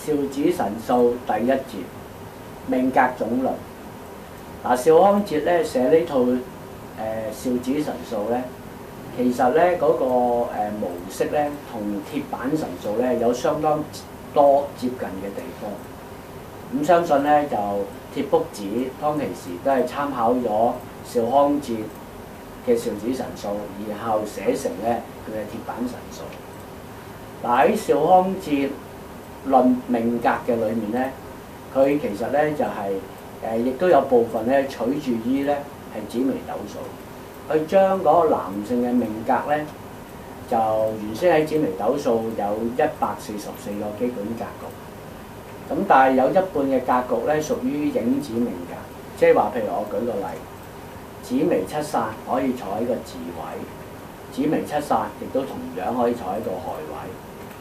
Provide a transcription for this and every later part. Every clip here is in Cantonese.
邵子神數第一節命格總論。嗱，邵康節咧寫呢套邵子神數咧，其實咧嗰個模式咧同鐵板神數咧有相當多接近嘅地方。咁相信咧就鐵卜子當其時都係參考咗邵康節嘅邵子神數，然後寫成咧佢嘅鐵板神數。嗱，喺邵康節論命格嘅裏面咧，佢其實咧就係亦都有部分咧取住於咧係紫微斗數，佢將嗰個男性嘅命格咧就原先喺紫微斗數有144個基本格局。咁但係有一半嘅格局咧屬於影子命格，即係話譬如我舉個例，紫微七煞可以坐喺個字位，紫微七煞亦都同樣可以坐喺個害位，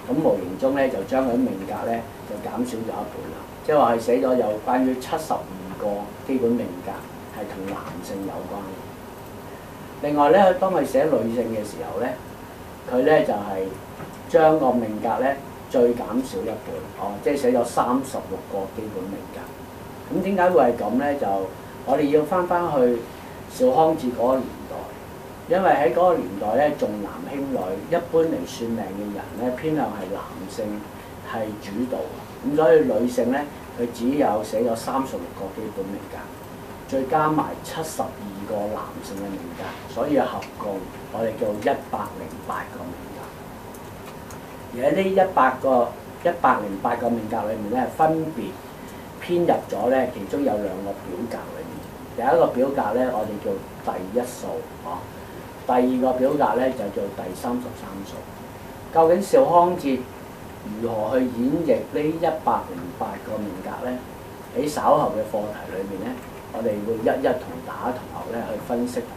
咁無形中咧就將佢啲命格咧就減少咗一半啦。即係話係寫咗有關於72個基本命格係同男性有關。另外咧，當佢寫女性嘅時候咧，佢咧就係將個命格咧再減少一半，即係寫咗36個基本命格。咁點解會係咁咧？就我哋要翻去邵康節嗰個年代，因為喺嗰個年代咧重男輕女，一般嚟算命嘅人咧偏向係男性係主導，咁所以女性咧佢只有寫咗36個基本命格，再加埋72個男性嘅命格，所以合共我哋叫108個命格。而喺呢108個命格裏面咧，分別編入咗咧，其中有2個表格裏面。第一個表格咧，我哋叫第一數，第二個表格咧就叫第33數。究竟邵康節如何去演繹呢108個命格咧？喺稍後嘅課題裏面咧，我哋會一一同大家同學咧去分析同